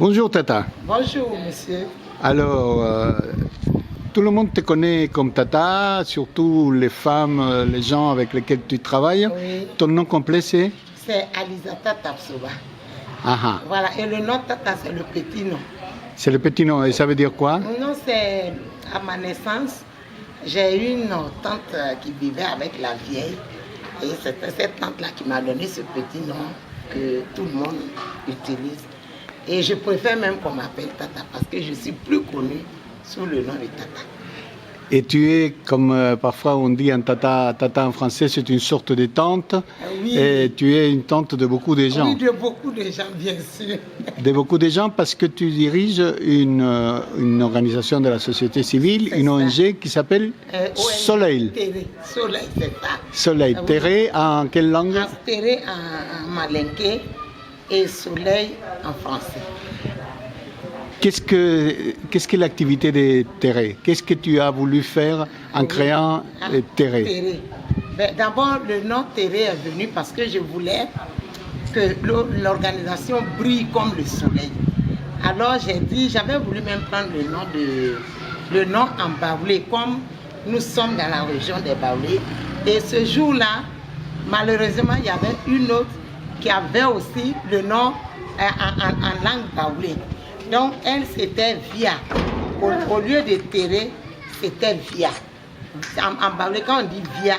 Bonjour Tata. Bonjour monsieur. Alors, tout le monde te connaît comme Tata, surtout les femmes, les gens avec lesquels tu travailles. Oui. Ton nom complet c'est? C'est Alizata Tapsoba. Aha. Voilà, et le nom Tata c'est le petit nom. C'est le petit nom, et ça veut dire quoi? Mon nom c'est, à ma naissance, j'ai eu une tante qui vivait avec la vieille. Et c'était cette tante-là qui m'a donné ce petit nom que tout le monde utilise. Et je préfère même qu'on m'appelle Tata parce que je suis plus connue sous le nom de Tata. Et tu es, comme parfois on dit en Tata, Tata en français, c'est une sorte de tante. Oui. Et tu es une tante de beaucoup de gens. Oui, de beaucoup de gens, bien sûr. De beaucoup de gens parce que tu diriges une organisation de la société civile, C'est une ça. ONG qui s'appelle Soleil. Terre. Soleil, c'est ça. Soleil. Ah oui. Terre en quelle langue? Terre en malinké et soleil en français. Qu'est-ce que l'activité de Terre? Qu'est-ce que tu as voulu faire en créant Terre? Terre. Ben, d'abord, le nom Terre est venu parce que je voulais que l'organisation brille comme le soleil. Alors j'ai dit, j'avais voulu même prendre le nom en baoulé, comme nous sommes dans la région des Baoulés. Et ce jour-là, malheureusement, il y avait une autre qui avait aussi le nom en langue baoulé. Donc elle, c'était Via. Au lieu de Terre, c'était Via. En baoulé, quand on dit Via,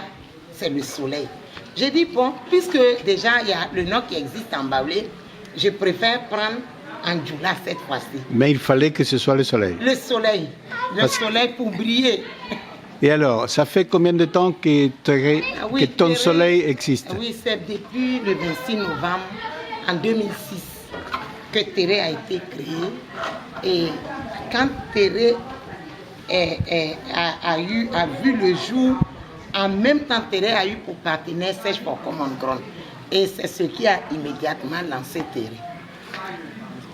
c'est le soleil. J'ai dit, bon, puisque déjà il y a le nom qui existe en baoulé, je préfère prendre en djoula cette fois-ci. Mais il fallait que ce soit le soleil. Le soleil. Le soleil pour briller. Et alors, ça fait combien de temps que, que ton Terre, soleil existe? Oui, c'est depuis le 26 novembre en 2006 que Terre a été créée. Et quand Terre a vu le jour, en même temps Terre a eu pour partenaire Search for Common Ground. Et c'est ce qui a immédiatement lancé Terre.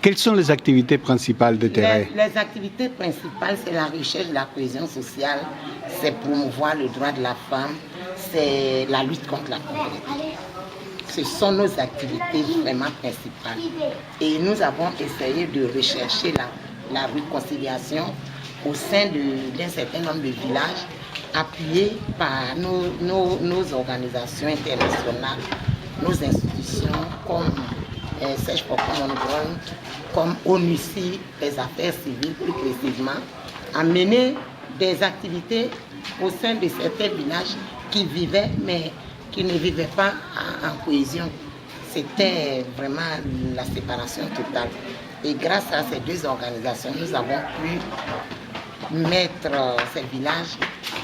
Quelles sont les activités principales de Terre? Les activités principales, c'est la recherche de la cohésion sociale, c'est promouvoir le droit de la femme, c'est la lutte contre la pauvreté. Ce sont nos activités vraiment principales. Et nous avons essayé de rechercher la réconciliation au sein d'un certain nombre de villages, appuyés par nos organisations internationales, nos institutions comme Search for Common Ground, comme ONUCI, les affaires civiles plus précisément, à mener des activités au sein de certains villages qui vivaient, mais qui ne vivaient pas en cohésion. C'était vraiment la séparation totale. Et grâce à ces deux organisations, nous avons pu mettre ces villages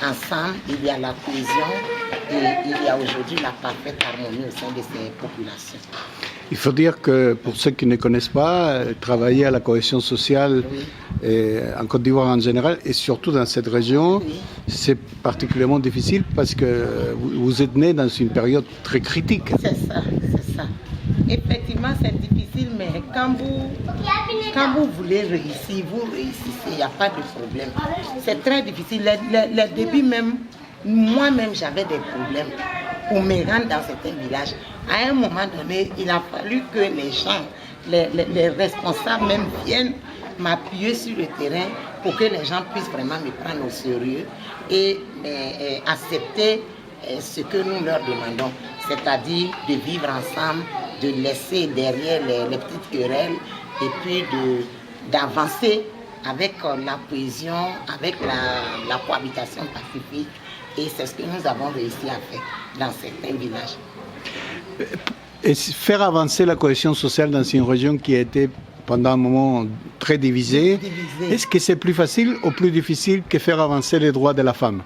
ensemble. Il y a la cohésion et il y a aujourd'hui la parfaite harmonie au sein de ces populations. Il faut dire que pour ceux qui ne connaissent pas, travailler à la cohésion sociale en Côte d'Ivoire en général et surtout dans cette région, c'est particulièrement difficile parce que vous êtes né dans une période très critique. C'est ça, c'est ça. Effectivement, c'est difficile, mais quand vous voulez réussir, vous réussissez, il n'y a pas de problème. C'est très difficile. Les débuts même, moi-même, j'avais des problèmes pour me rendre dans certains villages. À un moment donné, il a fallu que les gens, les responsables même viennent m'appuyer sur le terrain pour que les gens puissent vraiment me prendre au sérieux et accepter ce que nous leur demandons, c'est-à-dire de vivre ensemble, de laisser derrière les petites querelles et puis d'avancer avec la cohésion, avec la cohabitation pacifique. Et c'est ce que nous avons réussi à faire dans certains villages. Et faire avancer la cohésion sociale dans une région qui a été pendant un moment très divisée, est-ce que c'est plus facile ou plus difficile que faire avancer les droits de la femme?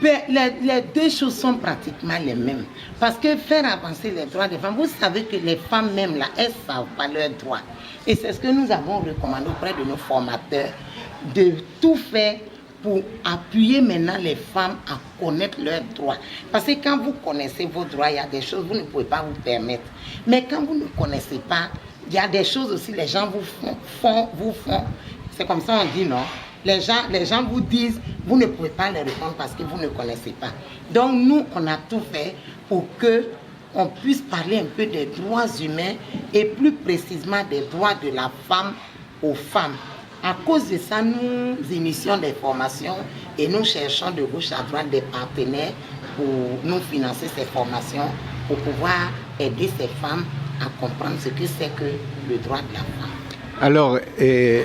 Ben, les deux choses sont pratiquement les mêmes. Parce que faire avancer les droits des femmes, vous savez que les femmes même là, elles ne savent pas leurs droits. Et c'est ce que nous avons recommandé auprès de nos formateurs, de tout faire pour appuyer maintenant les femmes à connaître leurs droits. Parce que quand vous connaissez vos droits, il y a des choses que vous ne pouvez pas vous permettre. Mais quand vous ne connaissez pas, il y a des choses aussi, les gens vous font. C'est comme ça on dit non. Les gens vous disent, vous ne pouvez pas les répondre parce que vous ne connaissez pas. Donc nous, on a tout fait pour que on puisse parler un peu des droits humains et plus précisément des droits de la femme aux femmes. À cause de ça, nous initions des formations et nous cherchons de gauche à droite des partenaires pour nous financer ces formations, pour pouvoir aider ces femmes à comprendre ce que c'est que le droit de la femme. Alors,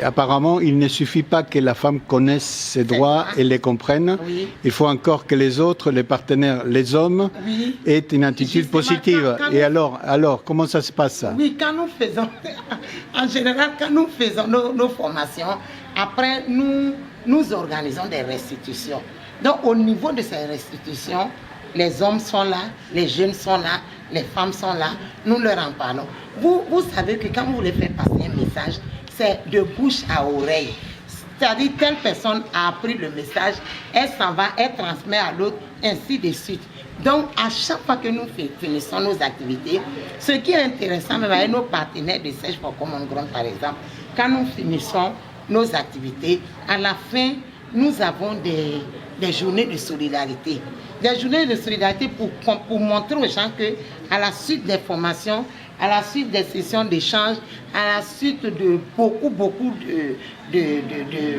apparemment, il ne suffit pas que la femme connaisse ses droits et les comprenne. Oui. Il faut encore que les autres, les partenaires, les hommes, Oui. aient une attitude positive. Et alors, comment ça se passe ça? Oui, quand nous faisons, en général, quand nous faisons nos formations, après, nous organisons des restitutions. Donc, au niveau de ces restitutions, les hommes sont là, les jeunes sont là, les femmes sont là, nous leur en parlons. Vous savez que quand vous voulez faire passer un message, c'est de bouche à oreille. C'est-à-dire, telle personne a appris le message, elle s'en va, elle transmet à l'autre, ainsi de suite. Donc, à chaque fois que nous finissons nos activités, ce qui est intéressant, même avec nos partenaires de Sèche for Common Ground, par exemple, quand nous finissons nos activités, à la fin, nous avons des journées de solidarité. Des journées de solidarité pour montrer aux gens que, à la suite des formations, à la suite des sessions d'échange, à la suite de beaucoup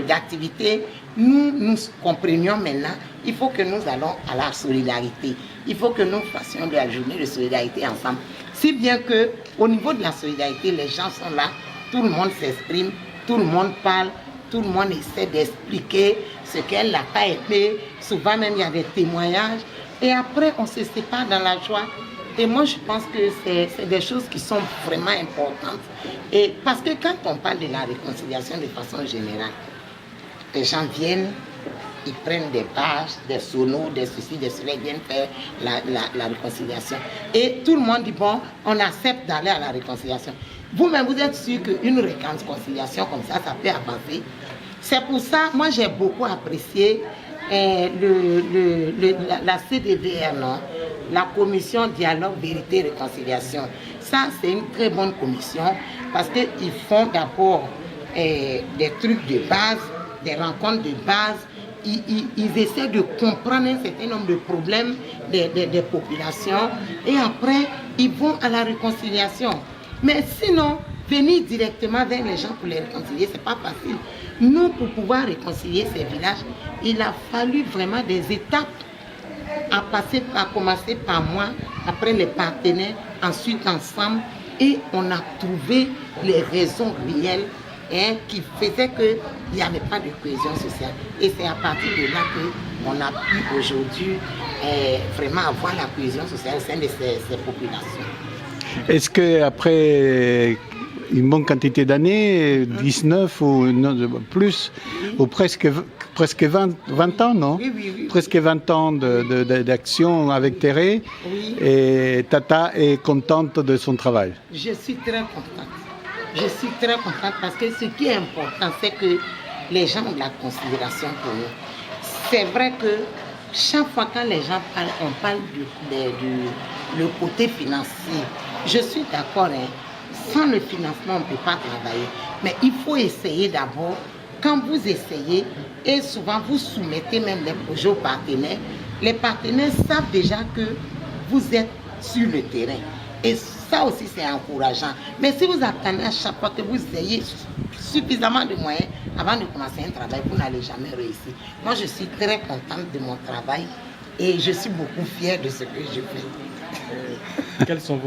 d'activités, nous comprenions maintenant, il faut que nous allons à la solidarité. Il faut que nous fassions de la journée de solidarité ensemble. Si bien que, au niveau de la solidarité, les gens sont là, tout le monde s'exprime, tout le monde parle, tout le monde essaie d'expliquer ce qu'elle n'a pas aimé. Souvent même, il y a des témoignages. Et après, on se sépare dans la joie. Et moi, je pense que c'est des choses qui sont vraiment importantes. Et parce que quand on parle de la réconciliation de façon générale, les gens viennent, ils prennent des pages, des sonos, des ceci, des cela, ils viennent faire la réconciliation. Et tout le monde dit, bon, on accepte d'aller à la réconciliation. Vous-même, vous êtes sûr qu'une réconciliation comme ça peut avancer. C'est pour ça, moi, j'ai beaucoup apprécié la CDVR, non? La commission Dialogue, Vérité, Réconciliation. Ça, c'est une très bonne commission parce qu'ils font d'abord des trucs de base, des rencontres de base. Ils essaient de comprendre un certain nombre de problèmes des populations et après, ils vont à la réconciliation. Mais sinon, venir directement vers les gens pour les réconcilier, ce n'est pas facile. Nous, pour pouvoir réconcilier ces villages, il a fallu vraiment des étapes à commencer par moi, après les partenaires, ensuite ensemble, et on a trouvé les raisons réelles qui faisaient qu'il n'y avait pas de cohésion sociale. Et c'est à partir de là qu'on a pu aujourd'hui vraiment avoir la cohésion sociale au sein de ces populations. Est-ce qu'après une bonne quantité d'années, 19 ou non, plus, ou presque 20 ans, non? Oui. Presque 20 ans d'action avec Thérèse, Oui. Et Tata est contente de son travail. Je suis très contente. Je suis très contente parce que ce qui est important, c'est que les gens ont de la considération pour nous. C'est vrai que chaque fois quand les gens parlent, on parle du côté financier. Je suis d'accord, sans le financement, on ne peut pas travailler. Mais il faut essayer d'abord. Quand vous essayez, et souvent vous soumettez même des projets aux partenaires, les partenaires savent déjà que vous êtes sur le terrain. Et ça aussi, c'est encourageant. Mais si vous attendez à chaque fois que vous ayez suffisamment de moyens avant de commencer un travail, vous n'allez jamais réussir. Moi, je suis très contente de mon travail et je suis beaucoup fière de ce que je fais. Quels sont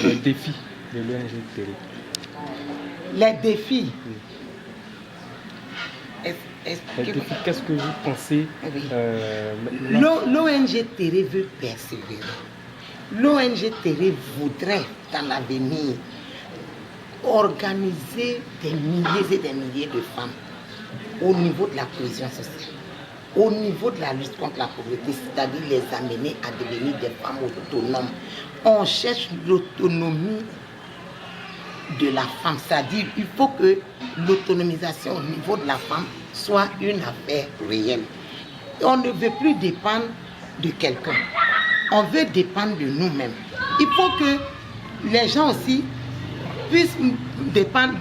les défis de l'ONG Thérèse? Les défis. Qu'est-ce que vous pensez? L'ONG Thérèse veut persévérer. L'ONG Thérèse voudrait, dans l'avenir, organiser des milliers et des milliers de femmes au niveau de la cohésion sociale, au niveau de la lutte contre la pauvreté, c'est-à-dire les amener à devenir des femmes autonomes. On cherche l'autonomie de la femme, c'est-à-dire il faut que l'autonomisation au niveau de la femme soit une affaire réelle. On ne veut plus dépendre de quelqu'un, on veut dépendre de nous-mêmes. Il faut que les gens aussi puissent dépendre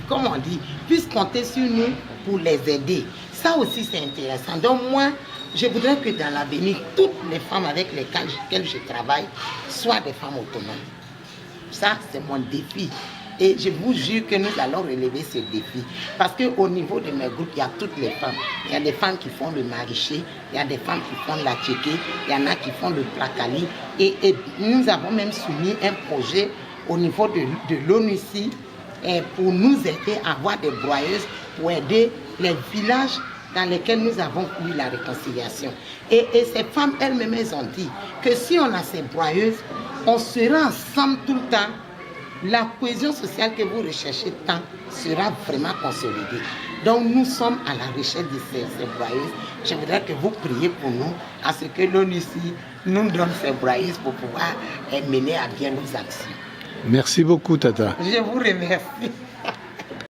comme on dit, puissent compter sur nous pour les aider. Ça aussi c'est intéressant. Donc moi, je voudrais que dans l'avenir, toutes les femmes avec lesquelles je travaille soient des femmes autonomes. Ça, c'est mon défi. Et je vous jure que nous allons relever ce défi. Parce qu'au niveau de mes groupes, il y a toutes les femmes. Il y a des femmes qui font le maraîcher, il y a des femmes qui font la tchéké, il y en a qui font le placali. Et nous avons même soumis un projet au niveau de l'ONU ici pour nous aider à avoir des broyeuses, pour aider les villages dans lesquels nous avons eu la réconciliation. Et ces femmes elles-mêmes, elles ont dit que si on a ces broyeuses, on sera ensemble tout le temps. La cohésion sociale que vous recherchez tant sera vraiment consolidée. Donc nous sommes à la recherche de ces broyeuses. Je voudrais que vous priez pour nous, à ce que l'ONU ici nous donne ces broyeuses pour pouvoir mener à bien nos actions. Merci beaucoup, Tata. Je vous remercie.